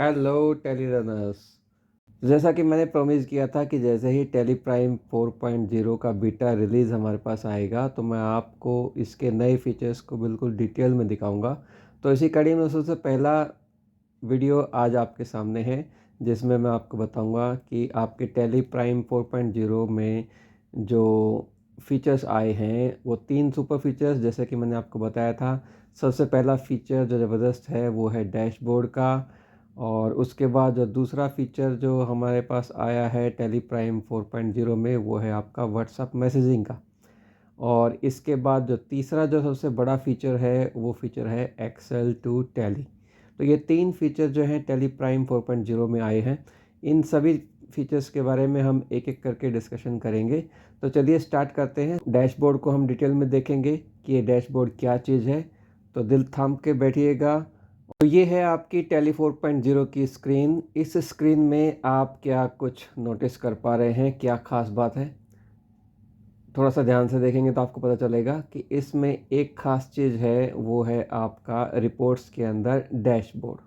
Hello tele runners. जैसा कि मैंने प्रॉमिस किया था कि जैसे ही टेली प्राइम 4.0 का बीटा रिलीज़ हमारे पास आएगा तो मैं आपको इसके नए फीचर्स को बिल्कुल डिटेल में दिखाऊंगा। तो इसी कड़ी में सबसे पहला वीडियो आज आपके सामने है, जिसमें मैं आपको बताऊंगा कि आपके टेली प्राइम 4.0 में जो फीचर्स आए हैं वो 3 सुपर फीचर्स, जैसे कि मैंने आपको बताया था। सबसे पहला फीचर जो ज़बरदस्त है वो है डैशबोर्ड का, और उसके बाद जो दूसरा फीचर जो हमारे पास आया है टेली प्राइम 4.0 में वो है आपका व्हाट्सअप मैसेजिंग का। और इसके बाद जो तीसरा जो सबसे बड़ा फ़ीचर है वो फ़ीचर है एक्सेल टू टैली। तो ये 3 फ़ीचर जो हैं टेली प्राइम 4.0 में आए हैं। इन सभी फ़ीचर्स के बारे में हम एक एक करके डिस्कशन करेंगे। तो चलिए स्टार्ट करते हैं। डैशबोर्ड को हम डिटेल में देखेंगे कि ये डैशबोर्ड क्या चीज़ है, तो दिल थाम के बैठिएगा। तो ये है आपकी टेली 4.0 की स्क्रीन। इस स्क्रीन में आप क्या कुछ नोटिस कर पा रहे हैं, क्या ख़ास बात है? थोड़ा सा ध्यान से देखेंगे तो आपको पता चलेगा कि इसमें एक ख़ास चीज़ है, वो है आपका रिपोर्ट्स के अंदर डैशबोर्ड।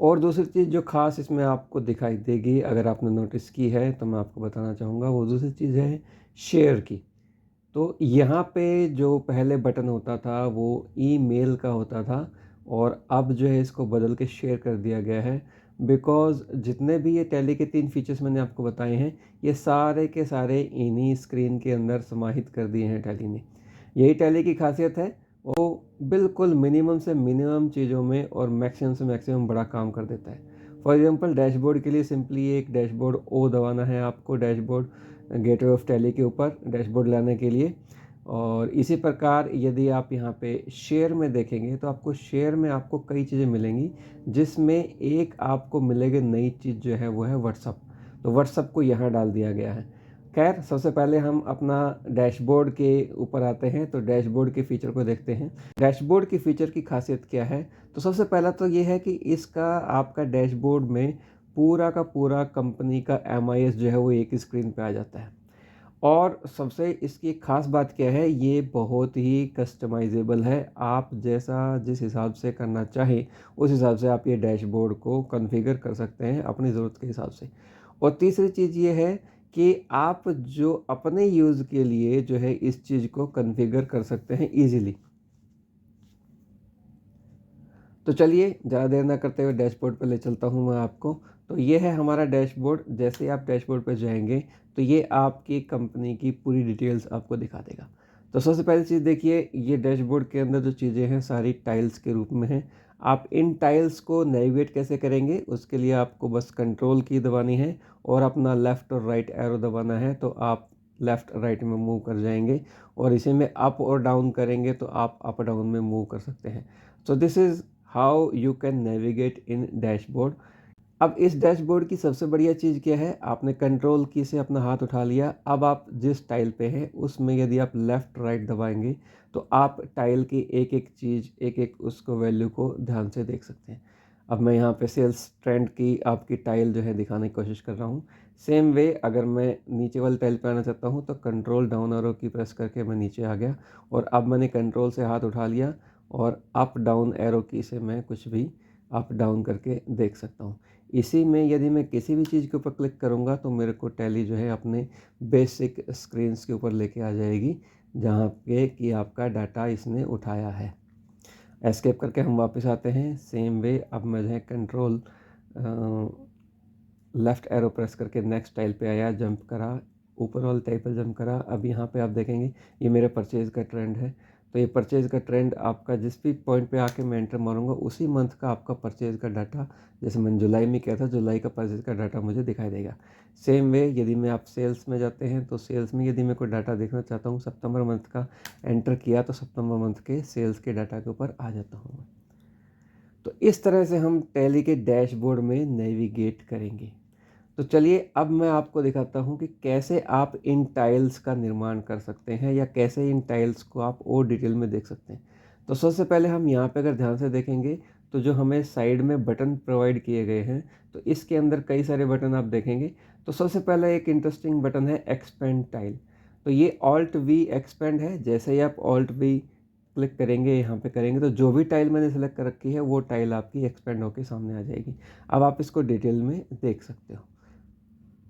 और दूसरी चीज़ जो ख़ास इसमें आपको दिखाई देगी, अगर आपने नोटिस की है तो मैं आपको बताना चाहूँगा, वो दूसरी चीज़ है शेयर की। तो यहाँ पे जो पहले बटन होता था वो ईमेल का होता था, और अब जो है इसको बदल के शेयर कर दिया गया है। बिकॉज़ जितने भी ये टैली के 3 फीचर्स मैंने आपको बताए हैं, ये सारे के सारे इन्हीं स्क्रीन के अंदर समाहित कर दिए हैं टैली ने। यही टैली की खासियत है, वो बिल्कुल मिनिमम से मिनिमम चीज़ों में और मैक्सिमम से मैक्सिमम बड़ा काम कर देता है। फॉर एग्ज़ाम्पल डैशबोर्ड के लिए सिंपली एक डैशबोर्ड ओ दबाना है आपको, डैशबोर्ड गेटवे ऑफ टैली के ऊपर डैशबोर्ड लाने के लिए। और इसी प्रकार यदि आप यहाँ पे शेयर में देखेंगे तो आपको शेयर में आपको कई चीज़ें मिलेंगी, जिसमें एक आपको मिलेगी नई चीज़ जो है वो है व्हाट्सअप। तो व्हाट्सअप को यहाँ डाल दिया गया है। खैर, सबसे पहले हम अपना डैशबोर्ड के ऊपर आते हैं, तो डैशबोर्ड के फीचर को देखते हैं। डैशबोर्ड की फ़ीचर की खासियत क्या है? तो सबसे पहला तो ये है कि इसका आपका डैशबोर्ड में पूरा का पूरा कंपनी का MIS जो है वो एक ही स्क्रीन पे आ जाता है। और सबसे इसकी ख़ास बात क्या है, ये बहुत ही कस्टमाइज़ेबल है। आप जैसा जिस हिसाब से करना चाहें, उस हिसाब से आप ये डैशबोर्ड को कॉन्फ़िगर कर सकते हैं अपनी ज़रूरत के हिसाब से। और तीसरी चीज़ ये है कि आप जो अपने यूज़ के लिए जो है इस चीज़ को कॉन्फ़िगर कर सकते हैं ईज़िली। तो चलिए ज़्यादा देर ना करते हुए डैशबोर्ड पे ले चलता हूँ मैं आपको। तो ये है हमारा डैशबोर्ड। जैसे ही आप डैशबोर्ड पे जाएँगे तो ये आपकी कंपनी की पूरी डिटेल्स आपको दिखा देगा। तो सबसे पहली चीज़ देखिए, ये डैशबोर्ड के अंदर जो चीज़ें हैं सारी टाइल्स के रूप में हैं। आप इन टाइल्स को नेविगेट कैसे करेंगे, उसके लिए आपको बस कंट्रोल की दबानी है और अपना लेफ़्ट और राइट एरो दबाना है, तो आप लेफ़्ट राइट में मूव कर जाएँगे। और इसी में अप और डाउन करेंगे तो आप अप डाउन में मूव कर सकते हैं। So this is how you can navigate in dashboard. अब इस डैशबोर्ड की सबसे बढ़िया चीज़ क्या है, आपने कंट्रोल की से अपना हाथ उठा लिया। अब आप जिस टाइल पे हैं उसमें यदि आप लेफ़्ट राइट दबाएंगे तो आप टाइल की एक एक चीज़, एक एक उसको वैल्यू को ध्यान से देख सकते हैं। अब मैं यहाँ पे सेल्स ट्रेंड की आपकी टाइल जो है दिखाने की कोशिश कर रहा हूँ। सेम वे अगर मैं नीचे वाली टाइल पे आना चाहता हूँ तो कंट्रोल डाउन एरो की प्रेस करके मैं नीचे आ गया, और अब मैंने कंट्रोल से हाथ उठा लिया और अप डाउन एरो की से मैं कुछ भी अप डाउन करके देख सकता हूँ। इसी में यदि मैं किसी भी चीज़ के ऊपर क्लिक करूँगा तो मेरे को टैली जो है अपने बेसिक स्क्रीन्स के ऊपर लेके आ जाएगी, जहाँ पे कि आपका डाटा इसने उठाया है। एस्केप करके हम वापस आते हैं। सेम वे अब मैं जो है कंट्रोल लेफ़्ट एरो प्रेस करके नेक्स्ट टाइल पे आया, जंप करा, ऊपर वाली टाइल पे जंप करा। अब यहाँ पे आप देखेंगे ये मेरे परचेज़ का ट्रेंड है। तो ये परचेज़ का ट्रेंड आपका जिस भी पॉइंट पे आके मैं एंटर मारूंगा उसी मंथ का आपका परचेज़ का डाटा, जैसे मैंने जुलाई में किया था, जुलाई का परचेज़ का डाटा मुझे दिखाई देगा। सेम वे यदि मैं आप सेल्स में जाते हैं तो सेल्स में यदि मैं कोई डाटा देखना चाहता हूँ सितंबर मंथ का, एंटर किया तो सितंबर मंथ के सेल्स के डाटा के ऊपर आ जाता हूँ मैं। तो इस तरह से हम टैली के डैशबोर्ड में नेविगेट करेंगे। तो चलिए अब मैं आपको दिखाता हूँ कि कैसे आप इन टाइल्स का निर्माण कर सकते हैं, या कैसे इन टाइल्स को आप और डिटेल में देख सकते हैं। तो सबसे पहले हम यहाँ पे अगर ध्यान से देखेंगे तो जो हमें साइड में बटन प्रोवाइड किए गए हैं, तो इसके अंदर कई सारे बटन आप देखेंगे। तो सबसे पहले एक इंटरेस्टिंग बटन है एक्सपेंड टाइल। तो ये ऑल्ट वी एक्सपेंड है। जैसे ही आप ऑल्ट वी क्लिक करेंगे, यहाँ पे करेंगे तो जो भी टाइल मैंने सेलेक्ट कर रखी है वो टाइल आपकी एक्सपेंड होकर सामने आ जाएगी। अब आप इसको डिटेल में देख सकते हो।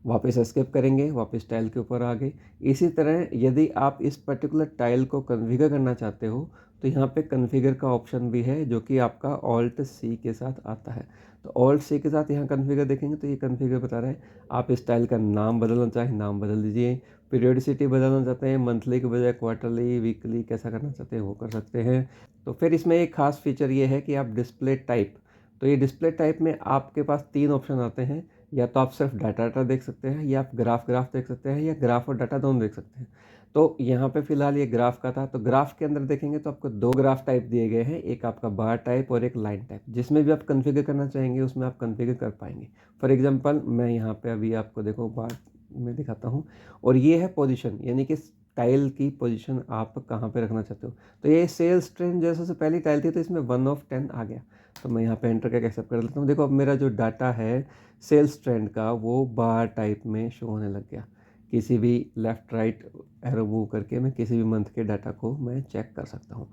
वापस एस्केप करेंगे, वापस टाइल के ऊपर आ गए। इसी तरह यदि आप इस पर्टिकुलर टाइल को कॉन्फ़िगर करना चाहते हो तो यहाँ पे कॉन्फ़िगर का ऑप्शन भी है जो कि आपका ऑल्ट सी के साथ आता है। तो ऑल्ट सी के साथ यहाँ कॉन्फ़िगर देखेंगे तो ये कॉन्फ़िगर बता रहा है आप इस टाइल का नाम बदलना चाहें नाम बदल दीजिए, पीरियोडिसिटी बदलना चाहते हैं मंथली के बजाय क्वार्टरली, वीकली कैसा करना चाहते हैं वो कर सकते हैं। तो फिर इसमें एक खास फीचर ये है कि आप डिस्प्ले टाइप, तो ये डिस्प्ले टाइप में आपके पास 3 ऑप्शन आते हैं। या तो आप सिर्फ डाटा देख सकते हैं, या आप ग्राफ देख सकते हैं, या ग्राफ और डाटा दोनों देख सकते हैं। तो यहाँ पे फिलहाल ये ग्राफ का था, तो ग्राफ के अंदर देखेंगे तो आपको 2 ग्राफ टाइप दिए गए हैं, एक आपका बार टाइप और एक लाइन टाइप। जिसमें भी आप कॉन्फ़िगर करना चाहेंगे उसमें आप कॉन्फ़िगर कर पाएंगे। फॉर एग्जांपल मैं यहाँ पे अभी आपको देखो बार में दिखाता हूँ, और ये है पोजीशन, यानी कि टाइल की पोजीशन आप कहाँ पे रखना चाहते हो। तो ये सेल्स ट्रेंड जैसे से पहली टाइल थी तो इसमें 1 ऑफ 10 आ गया। तो मैं यहाँ पे एंटर करके एक्सेप्ट कर लेता हूँ। देखो अब मेरा जो डाटा है सेल्स ट्रेंड का वो बार टाइप में शो होने लग गया। किसी भी लेफ़्ट राइट एरो मूव करके मैं किसी भी मंथ के डाटा को मैं चेक कर सकता हूँ,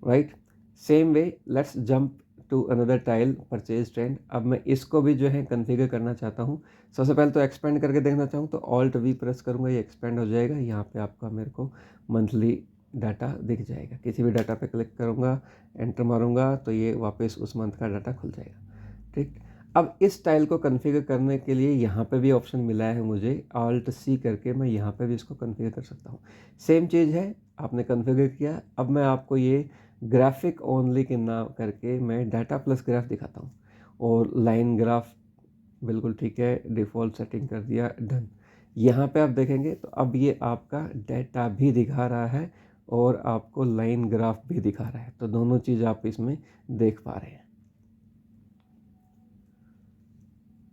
right. Same way let's jump to another tile purchase trend. अब मैं इसको भी जो है कॉन्फ़िगर करना चाहता हूँ। सबसे पहले तो एक्सपेंड करके देखना चाहूँ तो ऑल्ट वी प्रेस करूँगा, ये एक्सपेंड हो जाएगा। यहाँ पे आपका मेरे को मंथली डाटा दिख जाएगा। किसी भी डाटा पे क्लिक करूँगा, एंटर मारूँगा तो ये वापस उस मंथ का डाटा खुल जाएगा, ठीक। अब इस टाइल को कॉन्फ़िगर करने के लिए यहाँ पे भी ऑप्शन मिला है मुझे, ऑल्ट सी करके मैं यहाँ पे भी इसको कॉन्फ़िगर कर सकता हूँ। सेम चीज़ है, आपने कॉन्फ़िगर किया। अब मैं आपको ये ग्राफिक ओनली के नाम करके मैं डाटा प्लस ग्राफ दिखाता हूँ। और लाइन ग्राफ बिल्कुल ठीक है, डिफ़ॉल्ट सेटिंग कर दिया, डन। यहाँ पे आप देखेंगे तो अब ये आपका डाटा भी दिखा रहा है और आपको लाइन ग्राफ भी दिखा रहा है। तो दोनों चीज़ आप इसमें देख पा रहे हैं।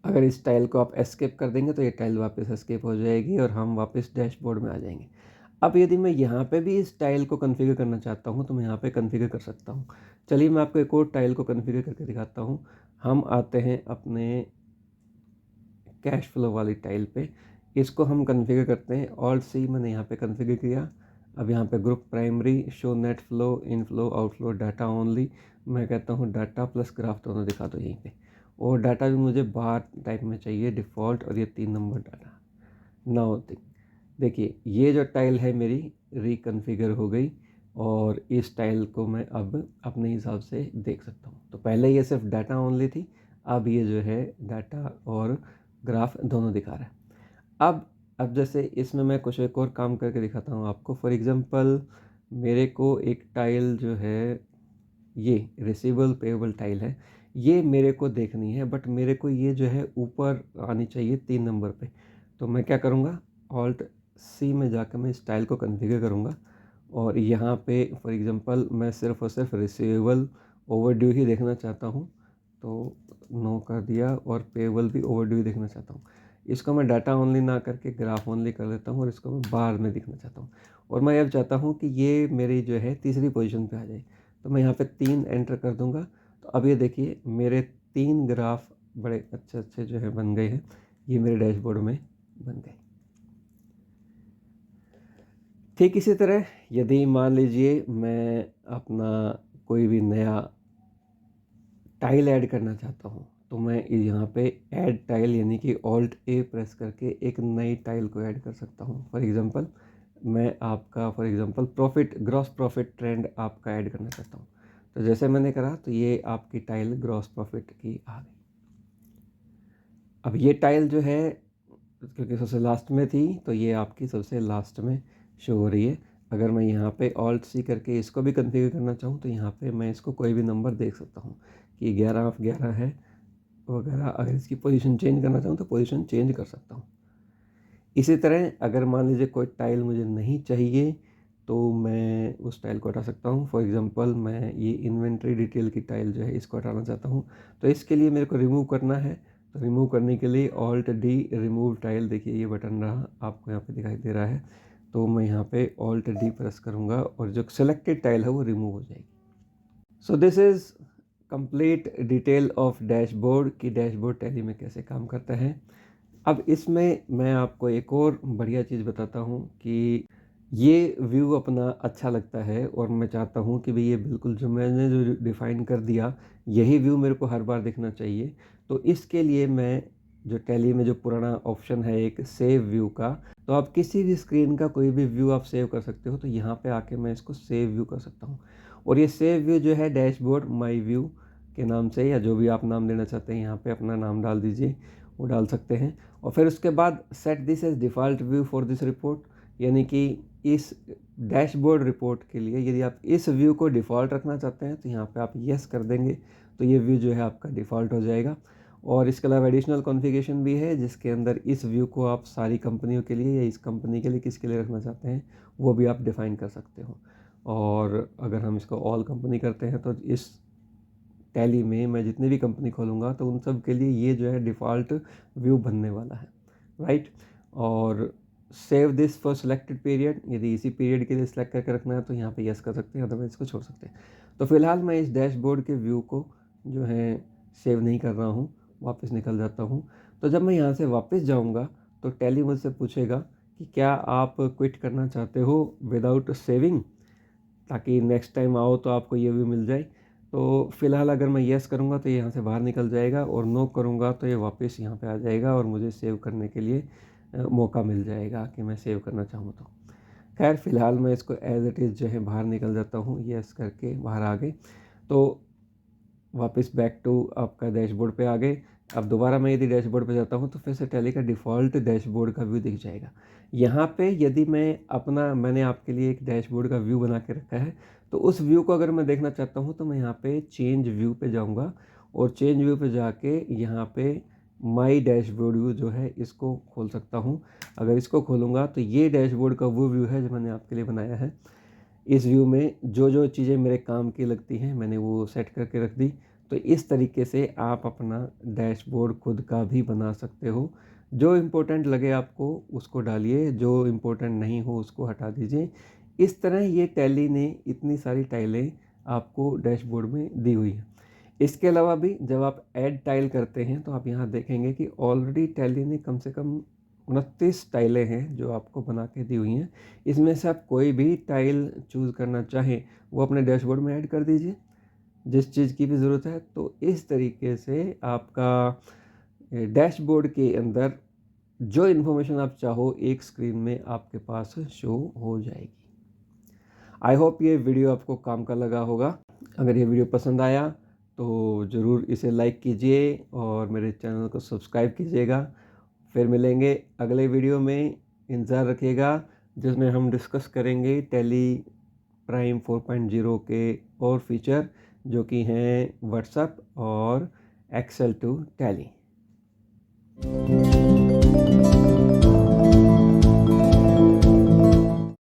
अगर इस टाइल को आप एस्केप कर देंगे तो ये टाइल वापस एस्केप हो जाएगी और हम वापस डैशबोर्ड में आ जाएंगे। अब यदि मैं यहाँ पे भी इस टाइल को कॉन्फ़िगर करना चाहता हूँ तो मैं यहाँ पे कॉन्फ़िगर कर सकता हूँ। चलिए मैं आपको एक और टाइल को कॉन्फ़िगर करके दिखाता हूँ। हम आते हैं अपने कैश फ्लो वाली टाइल पे, इसको हम कॉन्फ़िगर करते हैं। ऑल्ट सी मैंने यहाँ पे कॉन्फ़िगर किया। अब यहाँ पे group primary, show net flow, inflow, outflow, data only. मैं कहता हूँ डाटा प्लस ग्राफ दोनों दिखा दो यहीं पे। और डाटा भी मुझे बार टाइप में चाहिए डिफ़ॉल्ट, और ये 3 नंबर डाटा। नाउ देखिए ये जो टाइल है मेरी रिकॉन्फ़िगर हो गई, और इस टाइल को मैं अब अपने हिसाब से देख सकता हूँ। तो पहले ये सिर्फ डाटा ओनली थी, अब ये जो है डाटा और ग्राफ दोनों दिखा रहा है। अब जैसे इसमें मैं कुछ एक और काम करके दिखाता हूँ आपको। फॉर एग्जांपल मेरे को एक टाइल जो है ये रिसीवेबल पेएबल टाइल है, ये मेरे को देखनी है, बट मेरे को ये जो है ऊपर आनी चाहिए 3 नंबर पे। तो मैं क्या करूँगा, ऑल्ट सी में जाकर मैं इस टाइल को कॉन्फ़िगर करूँगा, और यहाँ पे फॉर एग्जांपल मैं सिर्फ़ और सिर्फ रिसीवेबल ओवरड्यू ही देखना चाहता हूँ, तो नो कर दिया। और पेएबल भी ओवरड्यू ही देखना चाहता हूँ। इसको मैं डाटा ओनली ना करके ग्राफ ओनली कर देता हूँ, और इसको मैं बार में दिखना चाहता हूँ। और मैं अब चाहता हूँ कि ये मेरी जो है तीसरी पोजीशन पे आ जाए, तो मैं यहाँ पे 3 एंटर कर दूंगा। तो अब ये देखिए मेरे 3 ग्राफ बड़े अच्छे अच्छे जो है बन गए हैं, ये मेरे डैशबोर्ड में बन गए। ठीक इसी तरह यदि मान लीजिए मैं अपना कोई भी नया टाइल ऐड करना चाहता हूँ, तो मैं यहाँ पे ऐड टाइल यानी कि ऑल्ट ए प्रेस करके एक नई टाइल को ऐड कर सकता हूँ। फॉर एग्जांपल मैं आपका प्रॉफिट, ग्रॉस प्रॉफिट ट्रेंड आपका ऐड करना चाहता हूँ। तो जैसे मैंने करा तो ये आपकी टाइल ग्रॉस प्रॉफिट की आ गई। अब ये टाइल जो है क्योंकि सबसे लास्ट में थी तो ये आपकी सबसे लास्ट में शो हो रही है। अगर मैं यहाँ पे ऑल्ट सी करके इसको भी कॉन्फ़िगर करना चाहूँ तो यहाँ पे मैं इसको कोई भी नंबर देख सकता हूँ कि 11 ऑफ 11 है वगैरह। अगर इसकी पोजीशन चेंज करना चाहूँ तो पोजीशन चेंज कर सकता हूँ। इसी तरह अगर मान लीजिए कोई टाइल मुझे नहीं चाहिए तो मैं उस टाइल को हटा सकता हूँ। फॉर एग्जांपल मैं ये इन्वेंट्री डिटेल की टाइल जो है इसको हटाना चाहता हूँ, तो इसके लिए मेरे को रिमूव करना है। तो रिमूव करने के लिए ऑल्ट डी रिमूव टाइल, देखिए ये बटन रहा आपको यहाँ पे दिखाई दे रहा है। तो मैं यहाँ पे ऑल्ट डी प्रेस करूँगा और जो सिलेक्टेड टाइल है वो रिमूव हो जाएगी। So this is complete detail of dashboard कि डैशबोर्ड टैली में कैसे काम करता है। अब इसमें मैं आपको एक और बढ़िया चीज़ बताता हूँ कि ये व्यू अपना अच्छा लगता है और मैं चाहता हूँ कि भई ये बिल्कुल जो मैंने जो डिफ़ाइन कर दिया, यही व्यू मेरे को हर बार दिखना चाहिए। तो इसके लिए मैं जो टैली में जो पुराना ऑप्शन है एक सेव व्यू का, तो आप किसी भी स्क्रीन का कोई भी व्यू आप सेव कर सकते हो, तो यहाँ पे आके मैं इसको सेव व्यू कर सकता हूँ। और ये सेव व्यू जो है डैशबोर्ड माय व्यू के नाम से या जो भी आप नाम देना चाहते हैं यहाँ पे अपना नाम डाल दीजिए, वो डाल सकते हैं। और फिर उसके बाद set this as default view for this report, यानी कि इस डैशबोर्ड रिपोर्ट के लिए यदि आप इस व्यू को डिफ़ॉल्ट रखना चाहते हैं तो यहाँ पे आप येस कर देंगे, तो ये व्यू जो है आपका डिफ़ॉल्ट हो जाएगा। और इसके अलावा एडिशनल कॉन्फ़िगरेशन भी है जिसके अंदर इस व्यू को आप सारी कंपनियों के लिए या इस कंपनी के लिए किसके लिए रखना चाहते हैं वो भी आप डिफ़ाइन कर सकते हो। और अगर हम इसको ऑल कंपनी करते हैं तो इस टैली में मैं जितनी भी कंपनी खोलूँगा तो उन सब के लिए ये जो है डिफ़ॉल्ट व्यू बनने वाला है, राइट। और save this for selected period, यदि इसी पीरियड के लिए सिलेक्ट करके रखना है तो यहाँ पे यस कर सकते हैं, अदरवाइज़ इसको छोड़ सकते हैं। तो फिलहाल मैं इस डैशबोर्ड के व्यू को जो है सेव नहीं कर रहा हूँ, वापस निकल जाता हूँ। तो जब मैं यहाँ से वापस जाऊँगा तो टैली मुझसे पूछेगा कि क्या आप क्विट करना चाहते हो विदाउट सेविंग, ताकि नेक्स्ट टाइम आओ तो आपको ये भी मिल जाए। तो फ़िलहाल अगर मैं येस करूँगा तो ये यहाँ से बाहर निकल जाएगा और नो करूँगा तो ये वापस यहाँ पे आ जाएगा और मुझे सेव करने के लिए मौका मिल जाएगा कि मैं सेव करना चाहूँ तो। खैर फ़िलहाल मैं इसको एज़ इट इज़ जो है बाहर निकल जाता हूँ, येस करके बाहर आ गए। तो वापस बैक टू आपका डैशबोर्ड पे आ गए। अब दोबारा मैं यदि डैशबोर्ड पे जाता हूँ तो फिर से टैली का डिफ़ॉल्ट डैशबोर्ड का व्यू दिख जाएगा। यहाँ पे यदि मैंने आपके लिए एक डैशबोर्ड का व्यू बना के रखा है, तो उस व्यू को अगर मैं देखना चाहता हूँ तो मैं यहाँ पे चेंज व्यू पे जाऊँगा और चेंज व्यू पे जाके यहाँ पे माय डैशबोर्ड व्यू जो है इसको खोल सकता हूँ। अगर इसको खोलूँगा तो ये डैशबोर्ड का वो व्यू है जो मैंने आपके लिए बनाया है। इस व्यू में जो चीज़ें मेरे काम की लगती हैं मैंने वो सेट करके रख दी। तो इस तरीके से आप अपना डैशबोर्ड खुद का भी बना सकते हो। जो इम्पोर्टेंट लगे आपको उसको डालिए, जो इम्पोर्टेंट नहीं हो उसको हटा दीजिए। इस तरह ये टैली ने इतनी सारी टाइलें आपको डैशबोर्ड में दी हुई हैं। इसके अलावा भी जब आप ऐड टाइल करते हैं तो आप यहाँ देखेंगे कि ऑलरेडी टैली ने कम से कम 29 टाइलें हैं जो आपको बना के दी हुई हैं। इसमें से आप कोई भी टाइल चूज़ करना चाहें वो अपने डैशबोर्ड में ऐड कर दीजिए, जिस चीज़ की भी ज़रूरत है। तो इस तरीके से आपका डैशबोर्ड के अंदर जो इन्फॉर्मेशन आप चाहो एक स्क्रीन में आपके पास शो हो जाएगी। आई होप ये वीडियो आपको काम का लगा होगा। अगर ये वीडियो पसंद आया तो ज़रूर इसे लाइक कीजिए और मेरे चैनल को सब्सक्राइब कीजिएगा। फिर मिलेंगे अगले वीडियो में, इंतज़ार रखिएगा जिसमें हम डिस्कस करेंगे टैली प्राइम 4.0 के और फीचर जो कि हैं व्हाट्सएप और एक्सेल टू टैली।